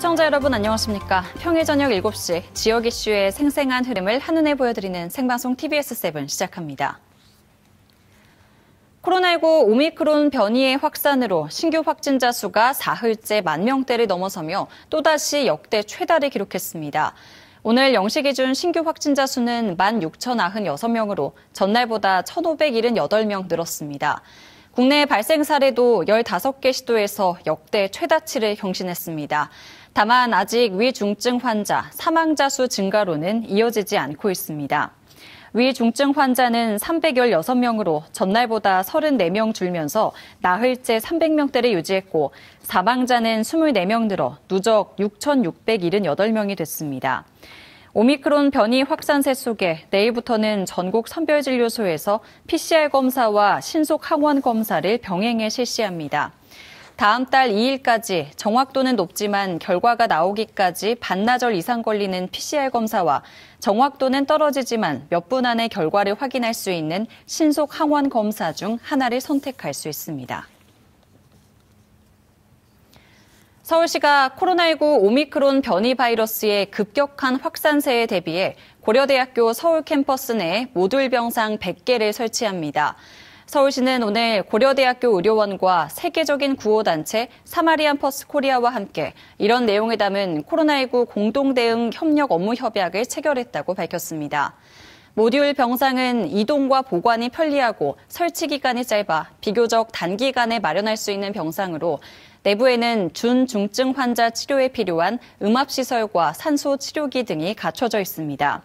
시청자 여러분 안녕하십니까. 평일 저녁 7시 지역 이슈의 생생한 흐름을 한눈에 보여드리는 생방송 TBS7 시작합니다. 코로나19 오미크론 변이의 확산으로 신규 확진자 수가 사흘째 10,000명대를 넘어서며 또다시 역대 최다를 기록했습니다. 오늘 0시 기준 신규 확진자 수는 16,096명으로 전날보다 1,578명 늘었습니다. 국내 발생 사례도 15개 시도에서 역대 최다치를 경신했습니다. 다만 아직 위중증 환자, 사망자 수 증가로는 이어지지 않고 있습니다. 위중증 환자는 316명으로 전날보다 34명 줄면서 나흘째 300명대를 유지했고 사망자는 24명 늘어 누적 6,678명이 됐습니다. 오미크론 변이 확산세 속에 내일부터는 전국 선별진료소에서 PCR 검사와 신속 항원 검사를 병행해 실시합니다. 다음 달 2일까지 정확도는 높지만 결과가 나오기까지 반나절 이상 걸리는 PCR 검사와 정확도는 떨어지지만 몇 분 안에 결과를 확인할 수 있는 신속 항원 검사 중 하나를 선택할 수 있습니다. 서울시가 코로나19 오미크론 변이 바이러스의 급격한 확산세에 대비해 고려대학교 서울 캠퍼스 내에 모듈 병상 100개를 설치합니다. 서울시는 오늘 고려대학교 의료원과 세계적인 구호단체 사마리안 퍼스트 코리아와 함께 이런 내용을 담은 코로나19 공동대응 협력 업무 협약을 체결했다고 밝혔습니다. 모듈 병상은 이동과 보관이 편리하고 설치 기간이 짧아 비교적 단기간에 마련할 수 있는 병상으로 내부에는 준중증 환자 치료에 필요한 음압시설과 산소치료기 등이 갖춰져 있습니다.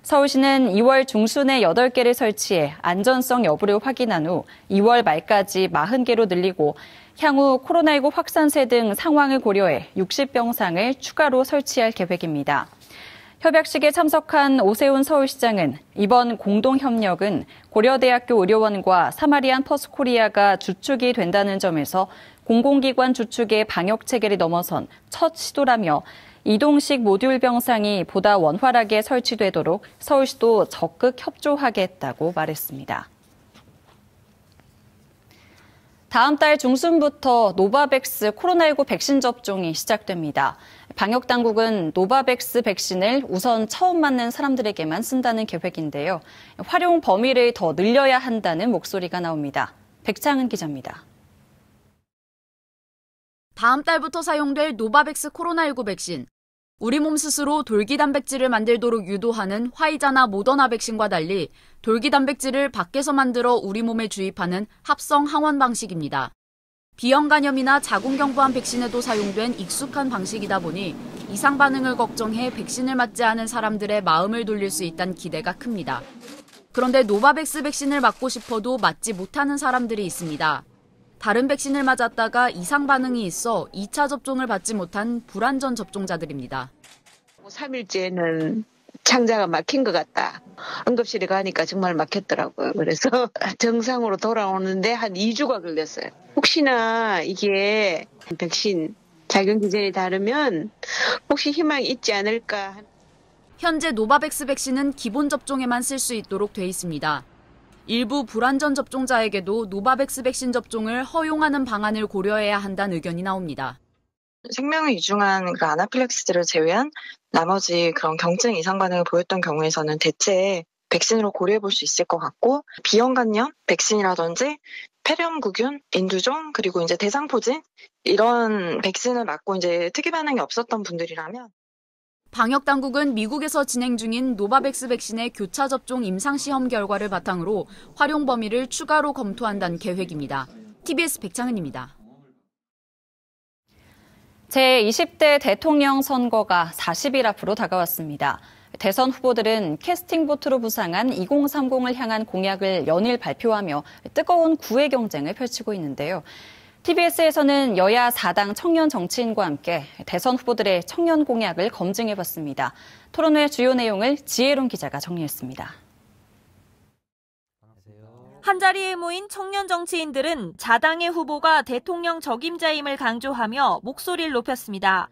서울시는 2월 중순에 8개를 설치해 안전성 여부를 확인한 후 2월 말까지 40개로 늘리고 향후 코로나19 확산세 등 상황을 고려해 60병상을 추가로 설치할 계획입니다. 협약식에 참석한 오세훈 서울시장은 이번 공동협력은 고려대학교 의료원과 사마리안 퍼스트 코리아가 주축이 된다는 점에서 공공기관 주축의 방역체계를 넘어선 첫 시도라며 이동식 모듈 병상이 보다 원활하게 설치되도록 서울시도 적극 협조하겠다고 말했습니다. 다음 달 중순부터 노바백스 코로나19 백신 접종이 시작됩니다. 방역당국은 노바백스 백신을 우선 처음 맞는 사람들에게만 쓴다는 계획인데요. 활용 범위를 더 늘려야 한다는 목소리가 나옵니다. 백창은 기자입니다. 다음 달부터 사용될 노바백스 코로나19 백신. 우리 몸 스스로 돌기 단백질을 만들도록 유도하는 화이자나 모더나 백신과 달리 돌기 단백질을 밖에서 만들어 우리 몸에 주입하는 합성 항원 방식입니다. 비형 간염이나 자궁경부암 백신에도 사용된 익숙한 방식이다 보니 이상 반응을 걱정해 백신을 맞지 않은 사람들의 마음을 돌릴 수 있다는 기대가 큽니다. 그런데 노바백스 백신을 맞고 싶어도 맞지 못하는 사람들이 있습니다. 다른 백신을 맞았다가 이상 반응이 있어 2차 접종을 받지 못한 불안전 접종자들입니다. 3일째는 창자가 막힌 것 같다. 응급실에 가니까 정말 막혔더라고요. 그래서 정상으로 돌아오는데 한 2주가 걸렸어요. 혹시나 이게 백신 작용 기전이 다르면 혹시 희망이 있지 않을까. 현재 노바백스 백신은 기본 접종에만 쓸 수 있도록 돼 있습니다. 일부 불안전 접종자에게도 노바백스 백신 접종을 허용하는 방안을 고려해야 한다는 의견이 나옵니다. 생명을 위중한 그 아나필락시스를 제외한 나머지 그런 경증 이상 반응을 보였던 경우에서는 대체 백신으로 고려해 볼 수 있을 것 같고 비형 간염 백신이라든지 폐렴구균, 인두종 그리고 이제 대상포진 이런 백신을 맞고 이제 특이 반응이 없었던 분들이라면 방역당국은 미국에서 진행 중인 노바백스 백신의 교차 접종 임상시험 결과를 바탕으로 활용 범위를 추가로 검토한다는 계획입니다. TBS 백창은입니다. 제20대 대통령 선거가 40일 앞으로 다가왔습니다. 대선 후보들은 캐스팅보트로 부상한 2030을 향한 공약을 연일 발표하며 뜨거운 구애 경쟁을 펼치고 있는데요. TBS에서는 여야 4당 청년 정치인과 함께 대선 후보들의 청년 공약을 검증해봤습니다. 토론회 주요 내용을 지혜론 기자가 정리했습니다. 한자리에 모인 청년 정치인들은 자당의 후보가 대통령 적임자임을 강조하며 목소리를 높였습니다.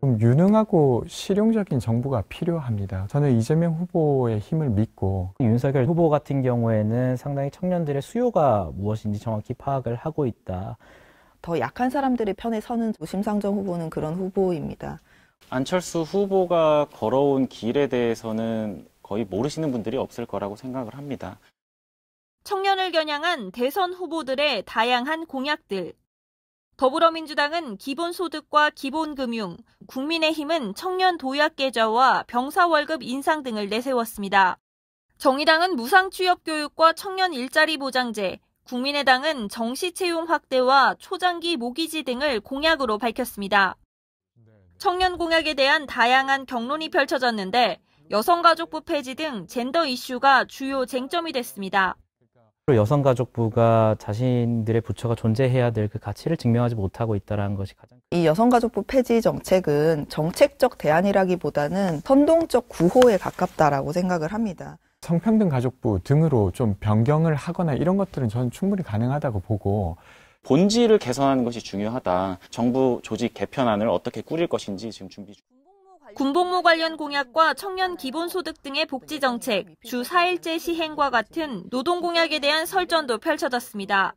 좀 유능하고 실용적인 정부가 필요합니다. 저는 이재명 후보의 힘을 믿고 윤석열 후보 같은 경우에는 상당히 청년들의 수요가 무엇인지 정확히 파악을 하고 있다. 더 약한 사람들의 편에 서는 심상정 후보는 그런 후보입니다. 안철수 후보가 걸어온 길에 대해서는 거의 모르시는 분들이 없을 거라고 생각을 합니다. 청년을 겨냥한 대선 후보들의 다양한 공약들. 더불어민주당은 기본소득과 기본금융, 국민의힘은 청년 도약계좌와 병사 월급 인상 등을 내세웠습니다. 정의당은 무상취업교육과 청년 일자리 보장제, 국민의당은 정시채용 확대와 초장기 모기지 등을 공약으로 밝혔습니다. 청년 공약에 대한 다양한 경론이 펼쳐졌는데 여성가족부 폐지 등 젠더 이슈가 주요 쟁점이 됐습니다. 여성가족부가 자신들의 부처가 존재해야 될 그 가치를 증명하지 못하고 있다는 것이 가장 이 여성가족부 폐지 정책은 정책적 대안이라기보다는 선동적 구호에 가깝다라고 생각을 합니다. 성평등 가족부 등으로 좀 변경을 하거나 이런 것들은 저는 충분히 가능하다고 보고 본질을 개선하는 것이 중요하다. 정부 조직 개편안을 어떻게 꾸릴 것인지 지금 준비 중. 군복무 관련 공약과 청년 기본소득 등의 복지 정책, 주 4일제 시행과 같은 노동 공약에 대한 설전도 펼쳐졌습니다.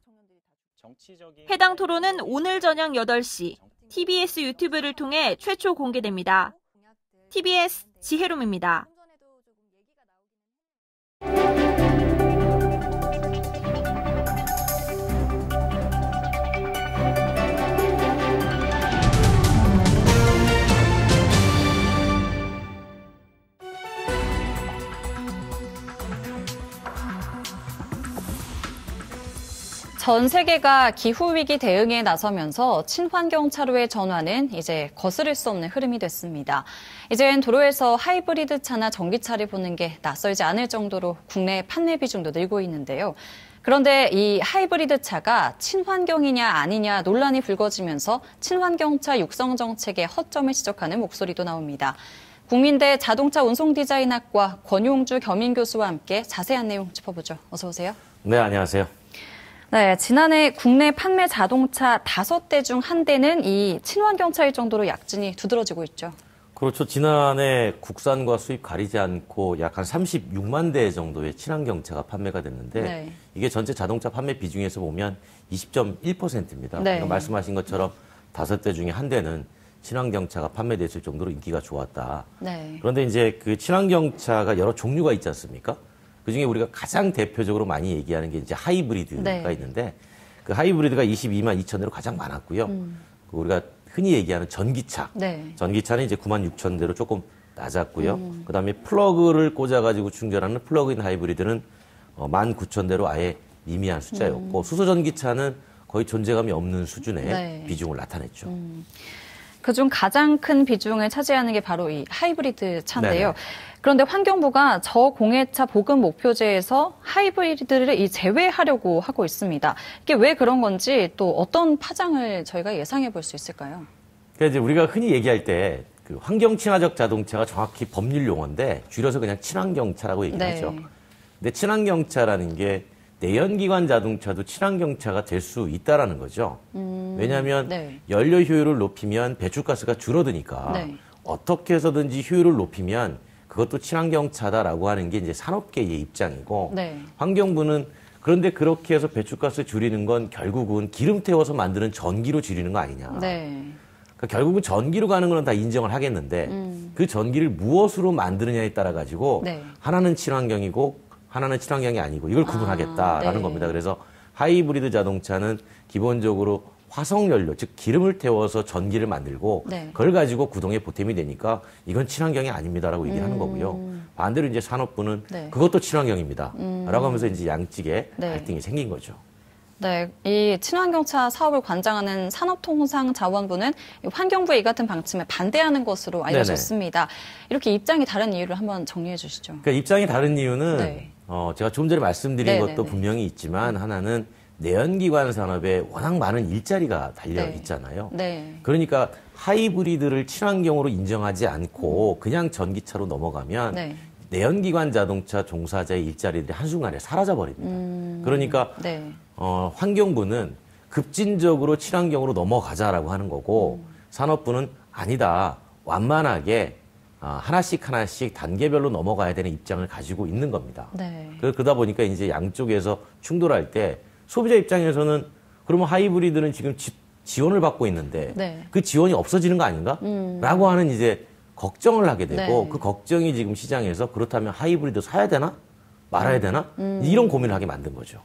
해당 토론은 오늘 저녁 8시 TBS 유튜브를 통해 최초 공개됩니다. TBS 지혜롬입니다. 전 세계가 기후위기 대응에 나서면서 친환경 차로의 전환은 이제 거스를 수 없는 흐름이 됐습니다. 이젠 도로에서 하이브리드 차나 전기차를 보는 게 낯설지 않을 정도로 국내 판매 비중도 늘고 있는데요. 그런데 이 하이브리드 차가 친환경이냐 아니냐 논란이 불거지면서 친환경차 육성 정책의 허점을 지적하는 목소리도 나옵니다. 국민대 자동차 운송디자인학과 권용주 겸임교수와 함께 자세한 내용 짚어보죠. 어서 오세요. 네, 안녕하세요. 네, 지난해 국내 판매 자동차 5대 중 1대는 이 친환경차일 정도로 약진이 두드러지고 있죠. 그렇죠. 지난해 국산과 수입 가리지 않고 약 한 36만 대 정도의 친환경차가 판매가 됐는데 네. 이게 전체 자동차 판매 비중에서 보면 20.1%입니다. 네. 그러니까 말씀하신 것처럼 5대 중에 1대는 친환경차가 판매됐을 정도로 인기가 좋았다. 네. 그런데 이제 그 친환경차가 여러 종류가 있지 않습니까? 그중에 우리가 가장 대표적으로 많이 얘기하는 게 이제 하이브리드가 네. 있는데 그 하이브리드가 22만 2천 대로 가장 많았고요. 그 우리가 흔히 얘기하는 전기차. 네. 전기차는 이제 9만 6천 대로 조금 낮았고요. 그다음에 플러그를 꽂아가지고 충전하는 플러그인 하이브리드는 1만 9천 대로 아예 미미한 숫자였고 수소전기차는 거의 존재감이 없는 수준의 네. 비중을 나타냈죠. 그중 가장 큰 비중을 차지하는 게 바로 이 하이브리드 차인데요. 네네. 그런데 환경부가 저공해차 보급 목표제에서 하이브리드를 제외하려고 하고 있습니다. 이게 왜 그런 건지 또 어떤 파장을 저희가 예상해 볼 수 있을까요? 그러니까 이제 우리가 흔히 얘기할 때 그 환경 친화적 자동차가 정확히 법률 용어인데 줄여서 그냥 친환경차라고 얘기하죠. 네. 근데 친환경차라는 게 내연기관 자동차도 친환경차가 될 수 있다라는 거죠. 왜냐하면 네. 연료 효율을 높이면 배출가스가 줄어드니까 네. 어떻게 해서든지 효율을 높이면 그것도 친환경차다라고 하는 게 이제 산업계의 입장이고 네. 환경부는 그런데 그렇게 해서 배출가스 줄이는 건 결국은 기름 태워서 만드는 전기로 줄이는 거 아니냐. 네. 그러니까 결국은 전기로 가는 거는 다 인정을 하겠는데 그 전기를 무엇으로 만드느냐에 따라 가지고 네. 하나는 친환경이고 하나는 친환경이 아니고 이걸 구분하겠다라는 네. 겁니다. 그래서 하이브리드 자동차는 기본적으로 화석연료, 즉 기름을 태워서 전기를 만들고 네. 그걸 가지고 구동에 보탬이 되니까 이건 친환경이 아닙니다라고 얘기하는 거고요. 반대로 이제 산업부는 네. 그것도 친환경입니다라고 하면서 이제 양측에 네. 갈등이 생긴 거죠. 네, 이 친환경차 사업을 관장하는 산업통상자원부는 환경부의 이 같은 방침에 반대하는 것으로 알려졌습니다. 이렇게 입장이 다른 이유를 한번 정리해 주시죠. 그러니까 입장이 다른 이유는 네. 제가 좀 전에 말씀드린 네네네. 것도 분명히 있지만 하나는 내연기관 산업에 워낙 많은 일자리가 달려 네. 있잖아요. 네. 그러니까 하이브리드를 친환경으로 인정하지 않고 그냥 전기차로 넘어가면 네. 내연기관 자동차 종사자의 일자리들이 한순간에 사라져 버립니다. 그러니까 네. 환경부는 급진적으로 친환경으로 넘어가자라고 하는 거고 산업부는 아니다. 완만하게 하나씩 단계별로 넘어가야 되는 입장을 가지고 있는 겁니다. 네. 그러다 보니까 이제 양쪽에서 충돌할 때 소비자 입장에서는 그러면 하이브리드는 지금 지원을 받고 있는데 네. 그 지원이 없어지는 거 아닌가? 라고 하는 이제 걱정을 하게 되고 네. 그 걱정이 지금 시장에서 그렇다면 하이브리드 사야 되나? 말아야 되나? 이런 고민을 하게 만든 거죠.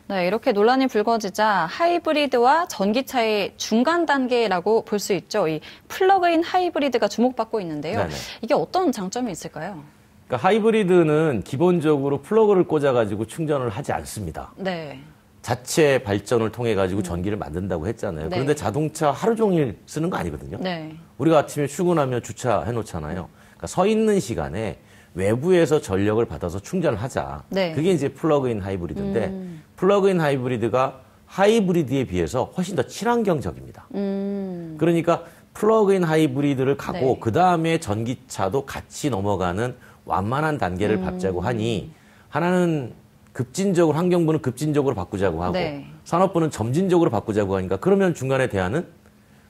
네, 이렇게 논란이 불거지자 하이브리드와 전기차의 중간 단계라고 볼 수 있죠. 이 플러그인 하이브리드가 주목받고 있는데요. 네네. 이게 어떤 장점이 있을까요? 그러니까 하이브리드는 기본적으로 플러그를 꽂아가지고 충전을 하지 않습니다. 네. 자체 발전을 통해 가지고 전기를 만든다고 했잖아요. 네. 그런데 자동차 하루 종일 쓰는 거 아니거든요. 네. 우리가 아침에 출근하면 주차해 놓잖아요. 그러니까 서 있는 시간에 외부에서 전력을 받아서 충전을 하자. 네. 그게 이제 플러그인 하이브리드인데 플러그인 하이브리드가 하이브리드에 비해서 훨씬 더 친환경적입니다. 그러니까 플러그인 하이브리드를 가고 네. 그다음에 전기차도 같이 넘어가는 완만한 단계를 밟자고 하니 하나는 급진적으로 환경부는 급진적으로 바꾸자고 하고 네. 산업부는 점진적으로 바꾸자고 하니까 그러면 중간에 대안은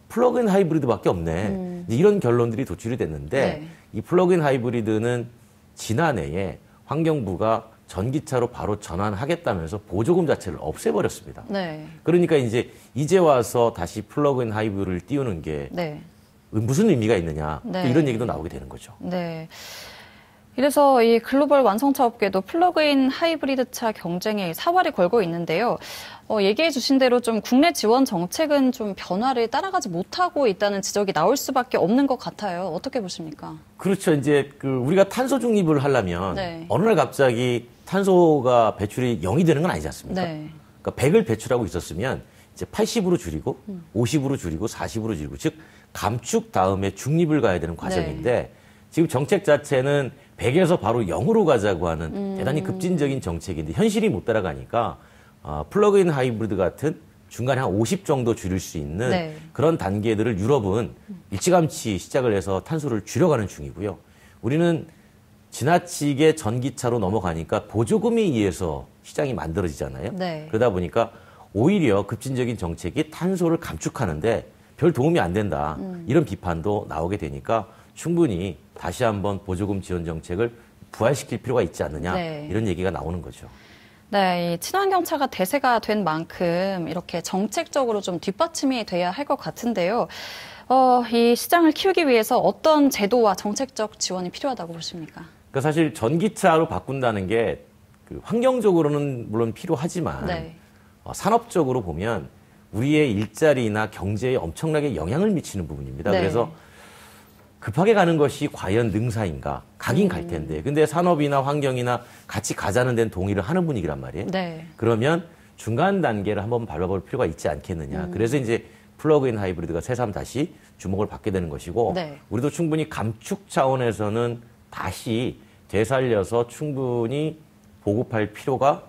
플러그인 하이브리드밖에 없네. 이런 결론들이 도출이 됐는데 네. 이 플러그인 하이브리드는 지난해에 환경부가 전기차로 바로 전환하겠다면서 보조금 자체를 없애버렸습니다. 네. 그러니까 이제 와서 다시 플러그인 하이브리드를 띄우는 게 네. 무슨 의미가 있느냐. 네. 또 이런 얘기도 나오게 되는 거죠. 네. 이래서 이 글로벌 완성차 업계도 플러그인 하이브리드 차 경쟁에 사활을 걸고 있는데요. 얘기해 주신 대로 좀 국내 지원 정책은 좀 변화를 따라가지 못하고 있다는 지적이 나올 수밖에 없는 것 같아요. 어떻게 보십니까? 그렇죠. 이제 우리가 탄소 중립을 하려면 네. 어느 날 갑자기 탄소가 배출이 0이 되는 건 아니지 않습니까? 네. 그러니까 100을 배출하고 있었으면 이제 80으로 줄이고 50으로 줄이고 40으로 줄이고 즉 감축 다음에 중립을 가야 되는 과정인데 지금 정책 자체는 100에서 바로 0으로 가자고 하는 대단히 급진적인 정책인데 현실이 못 따라가니까 플러그인 하이브리드 같은 중간에 한 50 정도 줄일 수 있는 네. 그런 단계들을 유럽은 일찌감치 시작을 해서 탄소를 줄여가는 중이고요. 우리는 지나치게 전기차로 넘어가니까 보조금에 의해서 시장이 만들어지잖아요. 네. 그러다 보니까 오히려 급진적인 정책이 탄소를 감축하는데 별 도움이 안 된다. 이런 비판도 나오게 되니까 충분히 다시 한번 보조금 지원 정책을 부활시킬 필요가 있지 않느냐. 네. 이런 얘기가 나오는 거죠. 네, 이 친환경차가 대세가 된 만큼 이렇게 정책적으로 좀 뒷받침이 돼야 할 것 같은데요. 이 시장을 키우기 위해서 어떤 제도와 정책적 지원이 필요하다고 보십니까? 그러니까 사실 전기차로 바꾼다는 게 환경적으로는 물론 필요하지만 네. 산업적으로 보면 우리의 일자리나 경제에 엄청나게 영향을 미치는 부분입니다. 네. 그래서 급하게 가는 것이 과연 능사인가? 가긴 갈 텐데. 근데 산업이나 환경이나 같이 가자는 데는 동의를 하는 분위기란 말이에요. 네. 그러면 중간 단계를 한번 밟아볼 필요가 있지 않겠느냐. 그래서 이제 플러그인 하이브리드가 새삼 다시 주목을 받게 되는 것이고 네. 우리도 충분히 감축 차원에서는 다시 되살려서 충분히 보급할 필요가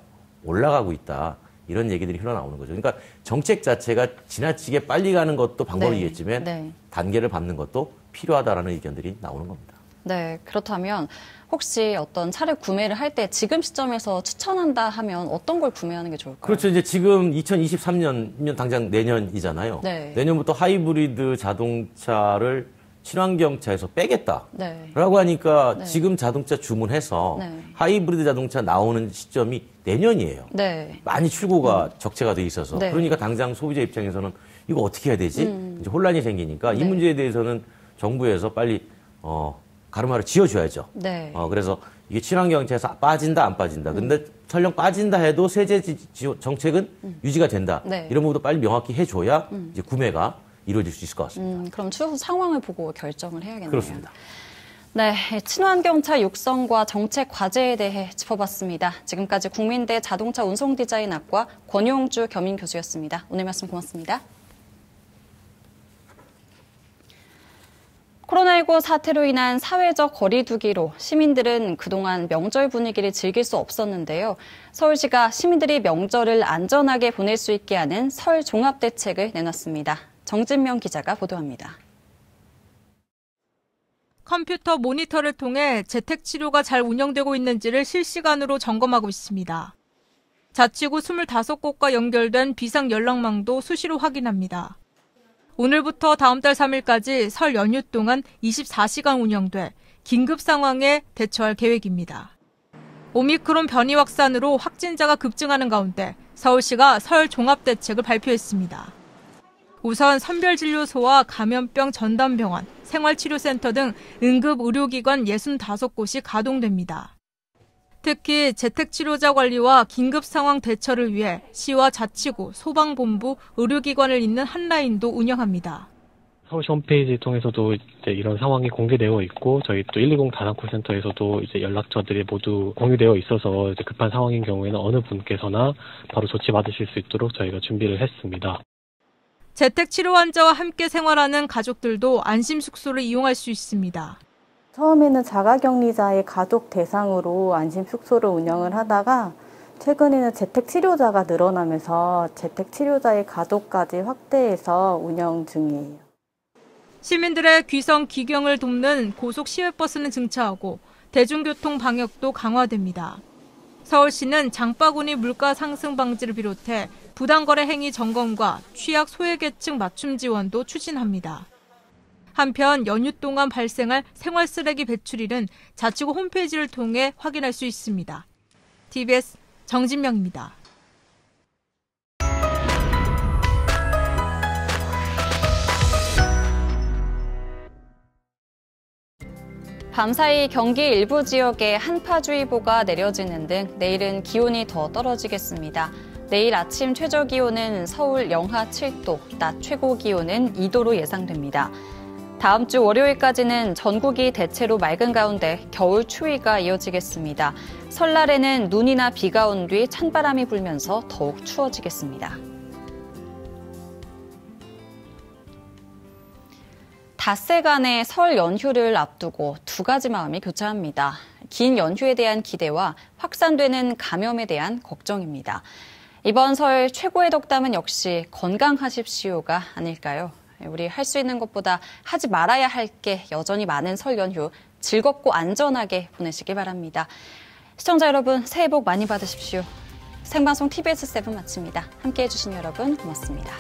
올라가고 있다. 이런 얘기들이 흘러나오는 거죠. 그러니까 정책 자체가 지나치게 빨리 가는 것도 방법이겠지만 네. 단계를 밟는 것도 필요하다라는 의견들이 나오는 겁니다. 네, 그렇다면 혹시 어떤 차를 구매를 할 때 지금 시점에서 추천한다 하면 어떤 걸 구매하는 게 좋을까요? 그렇죠. 이제 지금 2023년이면 당장 내년이잖아요. 네. 내년부터 하이브리드 자동차를 친환경차에서 빼겠다라고 네. 하니까 네. 지금 자동차 주문해서 네. 하이브리드 자동차 나오는 시점이 내년이에요. 네. 많이 출고가 적체가 돼 있어서 네. 그러니까 당장 소비자 입장에서는 이거 어떻게 해야 되지? 이제 혼란이 생기니까 네. 이 문제에 대해서는 정부에서 빨리 가르마를 지어줘야죠. 네. 그래서 이게 친환경차에서 빠진다 안 빠진다. 근데 설령 빠진다 해도 세제 정책은 유지가 된다. 네. 이런 부분도 빨리 명확히 해줘야 이제 구매가 이루어질 수 있을 것 같습니다. 그럼 추후 상황을 보고 결정을 해야겠네요. 그렇습니다. 네, 친환경차 육성과 정책 과제에 대해 짚어봤습니다. 지금까지 국민대 자동차 운송디자인학과 권용주 겸임 교수였습니다. 오늘 말씀 고맙습니다. 코로나19 사태로 인한 사회적 거리 두기로 시민들은 그동안 명절 분위기를 즐길 수 없었는데요. 서울시가 시민들이 명절을 안전하게 보낼 수 있게 하는 설 종합대책을 내놨습니다. 정진명 기자가 보도합니다. 컴퓨터 모니터를 통해 재택치료가 잘 운영되고 있는지를 실시간으로 점검하고 있습니다. 자치구 25곳과 연결된 비상연락망도 수시로 확인합니다. 오늘부터 다음 달 3일까지 설 연휴 동안 24시간 운영돼 긴급 상황에 대처할 계획입니다. 오미크론 변이 확산으로 확진자가 급증하는 가운데 서울시가 설 종합대책을 발표했습니다. 우선 선별진료소와 감염병 전담병원, 생활치료센터 등 응급의료기관 65곳이 가동됩니다. 특히 재택치료자 관리와 긴급상황 대처를 위해 시와 자치구, 소방본부, 의료기관을 잇는 한라인도 운영합니다. 서울시 홈페이지 통해서도 이제 이런 상황이 공개되어 있고, 저희 또 120 다산콜센터에서도 이제 연락처들이 모두 공유되어 있어서 이제 급한 상황인 경우에는 어느 분께서나 바로 조치받으실 수 있도록 저희가 준비를 했습니다. 재택치료 환자와 함께 생활하는 가족들도 안심숙소를 이용할 수 있습니다. 처음에는 자가격리자의 가족 대상으로 안심숙소를 운영을 하다가 최근에는 재택치료자가 늘어나면서 재택치료자의 가족까지 확대해서 운영 중이에요. 시민들의 귀성 귀경을 돕는 고속 시외버스는 증차하고 대중교통 방역도 강화됩니다. 서울시는 장바구니 물가 상승 방지를 비롯해 부당거래 행위 점검과 취약 소외계층 맞춤 지원도 추진합니다. 한편 연휴 동안 발생할 생활 쓰레기 배출일은 자치구 홈페이지를 통해 확인할 수 있습니다. TBS 정진명입니다. 밤사이 경기 일부 지역에 한파주의보가 내려지는 등 내일은 기온이 더 떨어지겠습니다. 내일 아침 최저기온은 서울 영하 7도, 낮 최고기온은 2도로 예상됩니다. 다음 주 월요일까지는 전국이 대체로 맑은 가운데 겨울 추위가 이어지겠습니다. 설날에는 눈이나 비가 온 뒤 찬바람이 불면서 더욱 추워지겠습니다. 닷새간의 설 연휴를 앞두고 두 가지 마음이 교차합니다. 긴 연휴에 대한 기대와 확산되는 감염에 대한 걱정입니다. 이번 설 최고의 덕담은 역시 건강하십시오가 아닐까요? 우리 할 수 있는 것보다 하지 말아야 할 게 여전히 많은 설 연휴 즐겁고 안전하게 보내시기 바랍니다. 시청자 여러분, 새해 복 많이 받으십시오. 생방송 TBS7 마칩니다. 함께해 주신 여러분 고맙습니다.